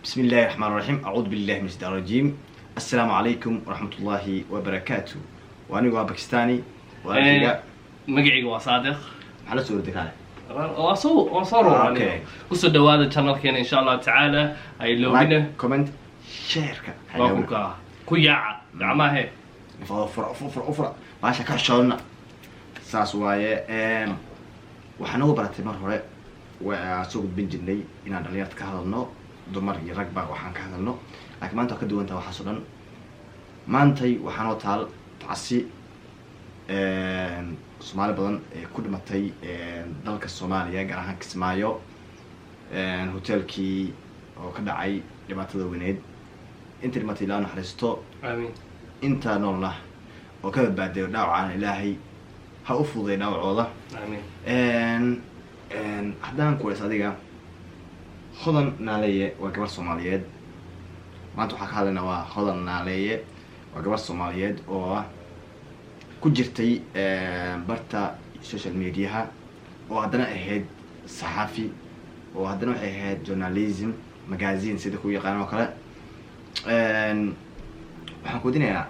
بسم الله الرحمن الرحيم. أعوذ بالله من الشيطان الرجيم. السلام عليكم ورحمة الله وبركاته. وأنا باكستاني وأنا magacayga waa saadiq على سورة كان. waa soo rooraniyo kusoo dhawaada channelkeena insha Allah tacaala ay loogina كومنت شير waa ku yaaca gacmaha فر باشا كشلنا ساس وايه waxaan ugu baratay mar hore waa soo gudbin jirnay inaan dhalinyarada ka hadalno dumar iyo rag baa waxaan ka hadalno laakiin maanta ka duwan tahay waxa dhan maantay waxaan oo taal tacsi Soomaali badan ee ku dhimatay dalka Soomaaliya gaar ahaan Kismaayo hotelkii oo ka dhacay dhibaatada weyneed inta dhimatay ilaa naxariisto amiin inta noolna oo ka badbaadiyo dhaawacaan Ilaahay ha u fududay dhaawacooda amiin haddaan ku wees adiga hodan naaleeye waa gabar Soomaaliyeed maanta waxaa ka hadlaynaa waa hodan naaleeye waa gabar Soomaaliyeed oo ku jirtay barta social media oo haddana ahayd saxafi oo haddana waxay ahayd journalism magazine sida ku yaqaan oo kale waxaan ku dinayaa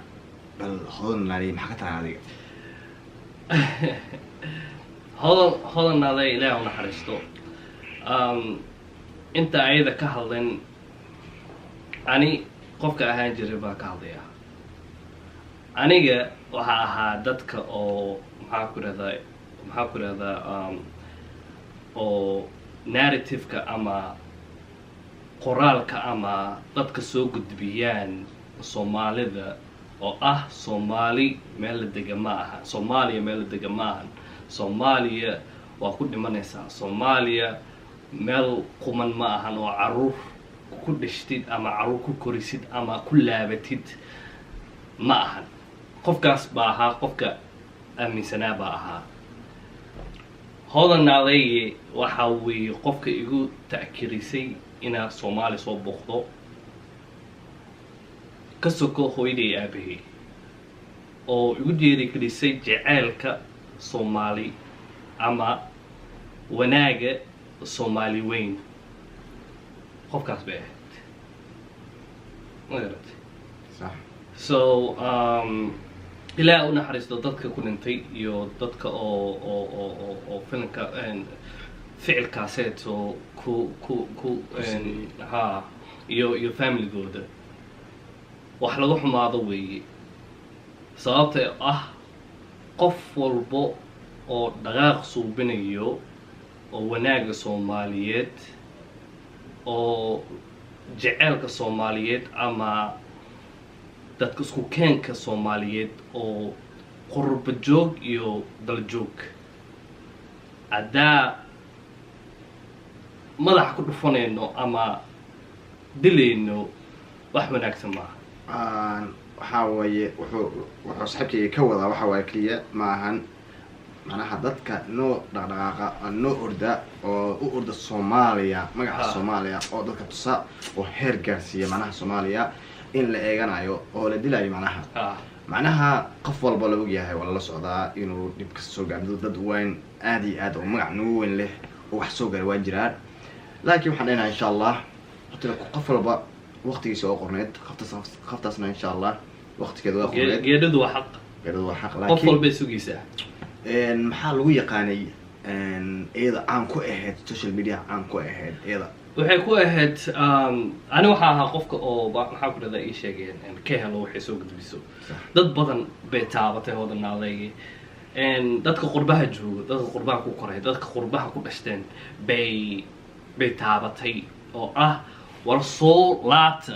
bal hodan naaleeye maxaa ka tahay adiga hodan naday ilaahay u naxariisto inta ayada ka hadlan ani qofka ahaan jiray baa ka hadlaya aniga waxa ahaa dadka oo maxaa ku rahdaa oo narrative-ka ama qoraalka ama dadka soo gudbiyaan Soomaalida oo ah Soomaali meel la dega ma aha Soomaaliya meel la dega ma aha Soomaaliya waa ku dhimanaysaa Soomaaliya meel quman ma ahan oo caruur ku dhashtid ama caruur ku korisid ama ku laabatid ma ahan qofkaas baa ahaa qofka aaminsanaa baa ahaa hodan naaleeye waxa weeye qofka igu ta'kirisay inaa Soomaali soo booqdo ka soko hooyaday aabahay oo igu dhiirigelisay jaceylka Soomaali ama wanaaga Soomaali weyn qofkaas bay ahayd magaratay صح so ilaa u naxariisto dadka ku dhintay iyo dadka oo filimka ficilkaaseed oo ku ha iyo familygooda wax lagu xumaado weeye sababta ah qof walbo oo dhaqaaq suubinayo oo wanaaga Soomaaliyeed oo jaceylka Soomaaliyeed ama dadka isku keenka Soomaaliyeed oo qurba joog iyo dal joog adaa madax ku dhufanayno ama dilayno wax wanaagsan maaha waxaa weeye wuxuu saxibkayga ka wadaa waxa waaye kaliya ma ahan macnaha dadka noo dhaqdhaqaaqa noo orda oo u orda Soomaaliya magaca Soomaaliya oo dadka tusa oo heer gaarsiiya macnaha Soomaaliya in la eeganayo oo la dilayo macnaha qof walba la og yahay wala la socdaa inuu dib ka soo gaadho dad weyn aad iyo aad oo magac noo weyn leh oo wax soo gaar waa jiraan laakiin waxaan leenahay insha Allah haddii qof walba waqtigiisa oo qorneed qaftaasna insha Allah waqtigeeda waa qorneed geedadu waa xaq laakiin qof walba sugiisa maxaa lagu yaqaanay iyada aan ku ahayd social media aan ku ahayd iyada waxay ku ahayd ani waxa ahaa qofka oo maxaa ku dhada ii sheegeen ka helo waxay soo gudbiso dad badan bay taabatay hodan naaleeye dadka qurbaha jooga dadka qurbaha ku koray dadka qurbaha ku dhashteen bay taabatay oo ah war soo laata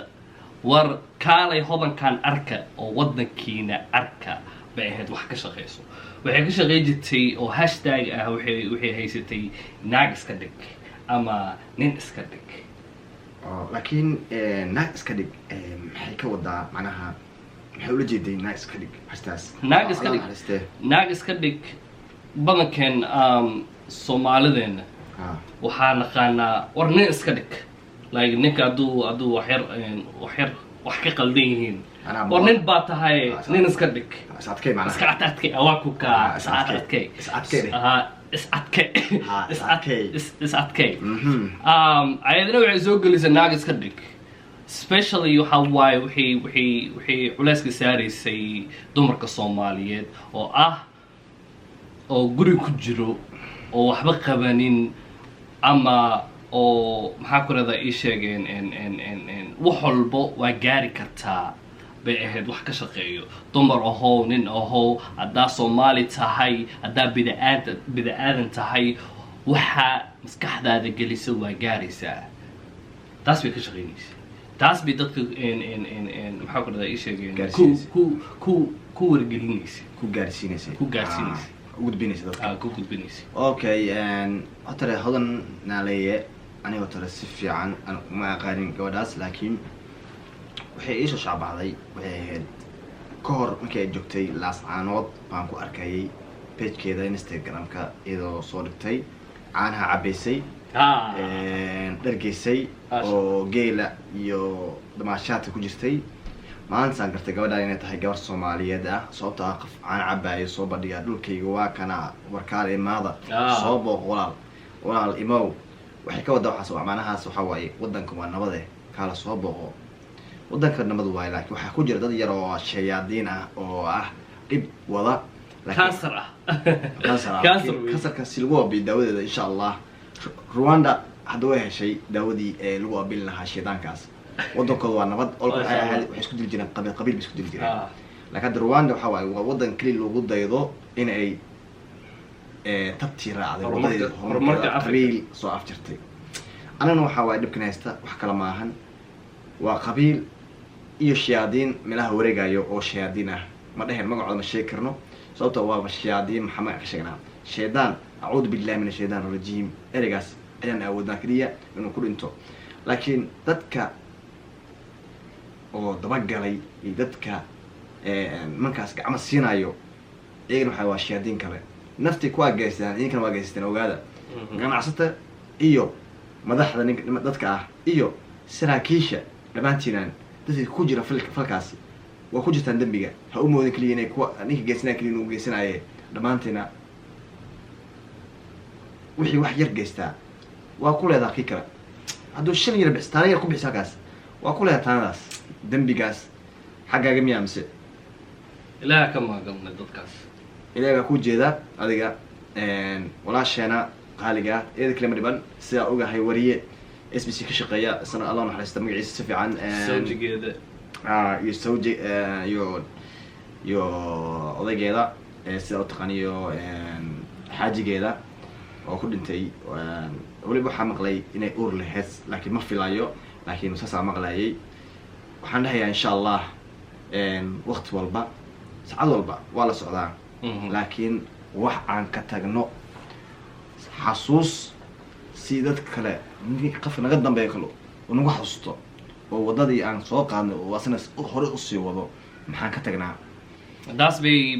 war kaalay hodankan arka oo wadankiina arka bay ahayd wax ka shaqeyso waxay ka shaqeey jirtay oo hashtag ah waxay haysatay naag iska dhig ama nin iska dhig laakiin naag iska dhig maxay ka wadaa macnaha maxay ula jeeday naag iska dhig hastaas naag iska dhig badankan Soomaalideena waxaa naqaanaa war nin iska dhig like ninka aduu wax ka qaldan yihiin war nin baa tahay nin iska dhig iska adkay waa ku ka adkay is adkay ayadana waxay soo gelisay naag iska dhig especially waxa waaye waxay culayska saaraysay dumarka Soomaaliyeed oo oo guri ku jiro oo waxba qabanin ama oo maxaa ku radaa ii sheegeen wax walbo waa gaari kartaa bay ahayd wax ka shaqeeyo dumar ahow nin ahow haddaa Soomaali tahay haddaa bida'aadan tahay waxa maskaxdaada gelisa waa gaaraysaa taas bay ka shaqeynaysaa taas bay dadka maxaa ku radaa ii sheegeen ku wargelinaysa ku gaarsiinaysa gudbinaysa dadka ku gudbinaysa okay hotare hodan naaleeye aniga hotare si fiican aan uma aqaanin gabadhaas laakiin waxay ii soo shacbacday waxay ahayd ka hor markii ay joogtay laascaanood baan ku arkayay pagekeeda Instagram-ka iyadoo soo dhigtay caanaha cabaysay dhargeysay oo geela iyo damaashaadka ku jirtay maalintaan gartay gabadha inay tahay gabar Soomaaliyeed ah sababtoo ah qof caana cabaayo soo badhiga dhulkayga waa kana warkaal imaada soo booq walaal imow waxay ka wada waxaas macnahaas waxa waaye wadanka waa nabade kala soo booqo wadanka nabad waaye laakiin waxa ku jira dad yar oo shayaadiin ah oo dhib wada kansarka si lagu wabiyo daawadeeda insha Allah Rwanda hadda way heshay daawadii lagu wabil lahaa shaydaankaas wadankooda waa nabad waxay isku dil jireen qabiil isku dil jireen laakiin Rwanda waxa waaye wadan kaliya lagu daydo in ay tabti raacday horumarka qabiil soo afjirtay anana waxa waaye dhibkan haysta wax kala ma ahan waa qabiil iyo shayaadiin meelaha wareegayo oo shayaadiin ah ma dhahin magacooda ma sheegi karno sababtoo waa shayaadiin maxamed ka sheegnaa shaydaan a'uudu billahi minash shaytaanir rajiim erigaas ayaan awoodnaa kaliya inuu ku dhinto laakiin dadka oo dabagalay iyo dadka markaas gacmo siinayo iyagana waxa waa shayaadiin kale nafti ku ageystaan idinkana waa geystaan ogaada ganacsata iyo madaxda dadka ah iyo saraakiisha dhamaantiinaan dadka ku jira falkaasi waa ku jirtaan dambiga ha u moodin kaliya inay ninka geysnaa kaliya inuu geysanaye dhamaantiina wixii wax yar geystaa waa ku leedahay kii kale hadduu shan yar taana yar ku bixisa halkaas waa ku leedahay taanadaas dambigaas xaggaaga miyaa mise ilaaha ka maganna dadkaas ilaaha baa ku jeeda adiga walaasheena qaaliga iyada kale ma dhiban sidaa ogahay wariye SBC ka shaqeeya isna Allah naxariista magaciisa si fiican sawjigeeda iyo sawji iyo odaygeeda sida u taqaaniyo xaajigeeda oo ku dhintay waliba waxaa maqlay inay uur lahayd laakiin ma filayo laakiin saasa maqlayay waxaan dhahayaa insha Allah waqti walba saacad walba waa la socdaa laakiin wax aan ka tagno xasuus si dad kale qof naga dambeeyo kale oo nagu xasuusto oo wadadii aan soo qaadnay oo asna hore u sii wado maxaan ka tagnaa daas bay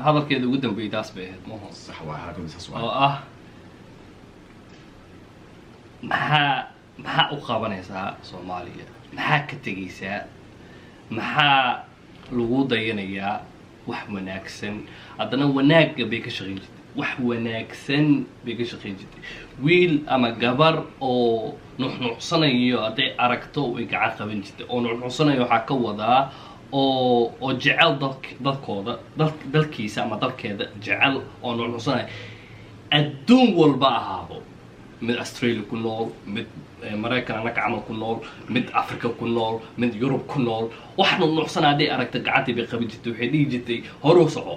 hadalkeeda ugu dambeeyay daas bay ahayd ma hoos sax waa halkan saas oo maxaa u qabanaysaa Soomaaliya maxaa ka tegaysaa maxaa lagu dayanayaa wax wanaagsan haddana wanaagga bay ka shaqeyn jirtay wax wanaagsan bay ka shaqeyn jirtay wiil ama gabar oo nuxnuxsanayo hadday aragto way gacan qaban jirtay oo nuxnuxsanayo waxaa ka wadaa oo jecel dalkooda dalkiisa ama dalkeeda jecel oo nuxnuxsanayo adduun walba ahaabo mid Australia ku nool mid Mareykan anaka camal ku nool mid Africa ku nool mid Europe ku nool wax nuxnuxsan hadday aragto gacantii bay qaban jirtay waxay dhihi jirtay hore u soco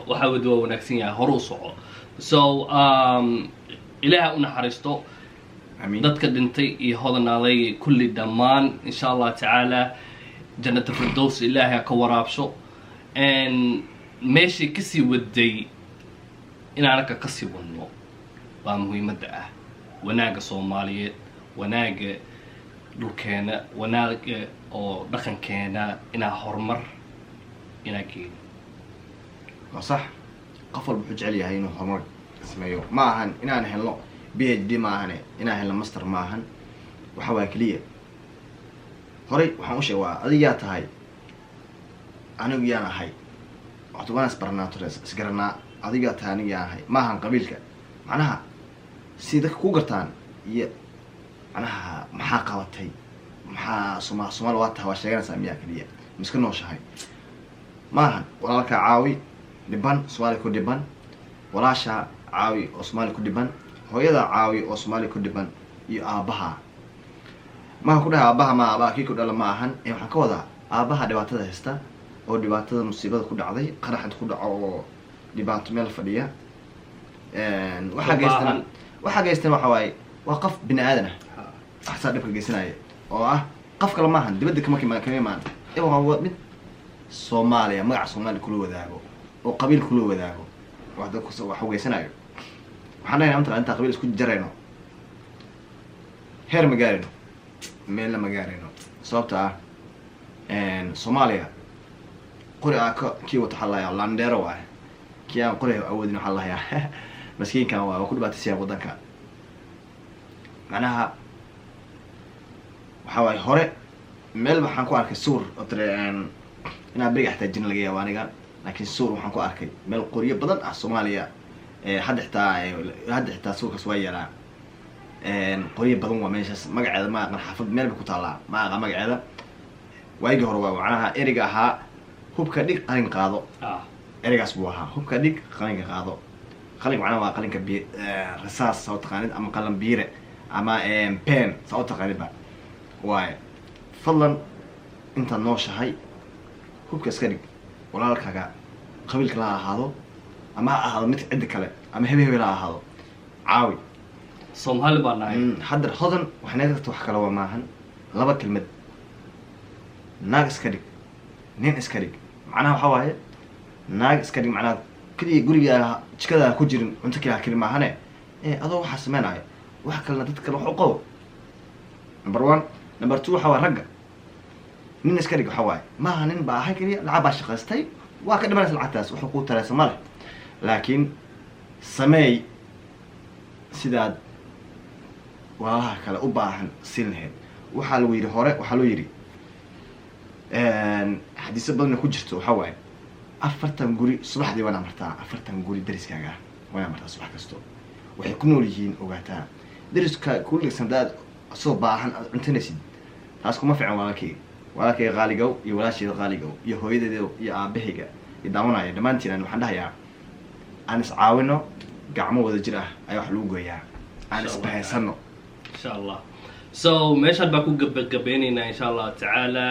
waxa wada waa wanaagsan yahay hore u soco so ilaaha u naxariisto dadka dhintay iyo hodanaaday kulli dhammaan insha Allah tacaala jannada firdaws ilaaha ka waraabsho meeshii kasii waday inaanaka kasii wadno waa muhiimadda ah wanaaga Soomaaliyeed wanaaga dhulkeena wanaaga oo dhaqankeena inaa horumar inaa geeyo صح قفل بحجة عليها إنه همر اسمه معهن إن هلا PhD معهن إن هلا ماستر معهن وحوا كلية هري وحوش وا أديات هاي أنا ويانا هاي أعتبرنا سبرناتورس سكرنا أديات هاي أنا هاي معهن قبيلك معناها سيدك كوغرتان معناها محاقوتي maxaa Soomaali waa tahay waa sheeganaysaa miyaa kaliya miska nooshahay maahan walaalka caawi dhiban Soomaali ku dhiban walaasha caawi oo Soomaali ku dhiban hooyada caawi oo Soomaali ku dhiban iyo aabaha ma ku dhaha aabaha ma aabaha kii ku dhala ma ahan ee waxaan ka wadaa aabaha dhibaatada haysta oo dhibaatada musiibada ku dhacday qaraxad ku dhaco oo dhibaato meel fadhiya waxa geystan waxa waaye waa qof bini aadan ah axsaa dhibka geysanaya oo ah qof kale maahan dibadda kama imaan waa mid Soomaaliya magaca Soomaali kula wadaago oo qabiil kula wadaago wax geysanayo waxaan leeyahay inta qabiil isku jarayno heer magaarino meel la magaarino sababta ah Soomaaliya qori kii wata xalaya landero waa kii aan qori awoodin xalaya maskiinkan waa ku dhibaataysan wadanka macnaha waxa waaye hore meel waxaan ku arkay suur oo inaa beriga xataa jin laga yaabo aniga laakiin suur waxaan ku arkay meel qoryo badan ah Soomaaliya hadda xitaa suurkaas waa yeelaa qoryo badan waa meeshaas magaceeda ma aqaan xaafad meel bay ku taallaa ma aqaan magaceeda waagii hore waa macnaha eriga ahaa hubka dhig qalin qaado erigaas buu ahaa hubka dhig qalinka qaado qalin macnaha waa qalinka rasaas soo taqaanid ama qalan biire ama pen soo taqaanidba waaye fadlan inta nooshahay hubka iska dhig walaalkaaga qabiilka la ahaado ama ha ahaado mid cid kale ama hebel la ahaado caawi Soomaali baan nahay hadda hodan waxna dadka wax kale waa maahan laba kelmad naag iska dhig nin iska dhig macnaha waxa waaye naag iska dhig macnaha kaliya guriga jikada ku jirin cunto kale maahane adoo waxa sameynaayo wax kale dad kale wax u qabo number 1 number 2 waxa waa ragga nin iska dhig waxa waaye maaha nin baa ahay kaliya lacag baa shaqaystay waa ka dhimanaysa lacagtaas wuxuu ku taraysa male laakiin sameey sidaad walaalaha kale u baahan siin lahayd waxaa lagu yidhi hore waxaa loo yidhi xadiisyo badan ku jirto waxa waaye 40 guri subaxdii waana martaa 40 guri dariskaaga waana martaa subax kasto waxay ku nool yihiin ogaataa dariska kulliga sandaad soo baahan cuntanaysid taas kuma fiican walaalkay qaaligow iyo walaashayda qaaligow iyo hooyadeeda iyo aabahayga iyo daawanaya dhammaantiin waxaan dhahayaa aan is caawino gacmo wada jir ah ayaa wax lagu gooyaa aan isbahaysano insha Allah so meeshaan baa ku gabagabeynayna insha Allah tacaala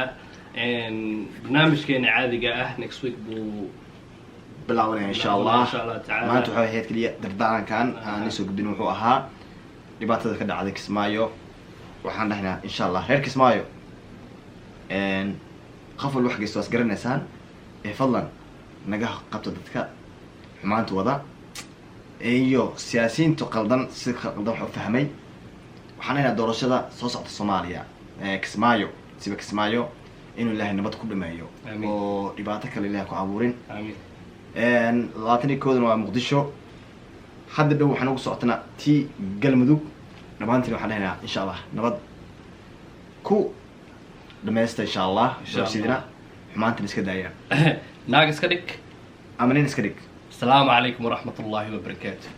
barnaamijkeena caadiga ah next week buu bilaabanaya insha Allah maanta waxa ahayd kaliya dardaarankan aan soo gudbin wuxuu ahaa dhibaatada ka dhacday Kismaayo waxaan dhahnaa insha Allah reer Kismaayo qafal wax geysto as garanaysaan fadlan naga qabto dadka xumaanta wada iyo siyaasiyiinta qaldan si qaldan wax u fahmay waxaan leeyahay doorashada soo socda Soomaaliya Kismaayo siba Kismaayo inuu Ilaahay nabad ku dhameeyo oo dhibaato kale Ilaahay ku abuurin amiin 21 waa Muqdisho hadda dhow waxaan ugu socotanaa tii Galmudug dhamaantiin waxaan leeyahay insha Allah nabad ku dhameeysta insha Allah sidina xumaantan iska daayaan naag iska dhig ama nin iska dhig السلام عليكم ورحمة الله وبركاته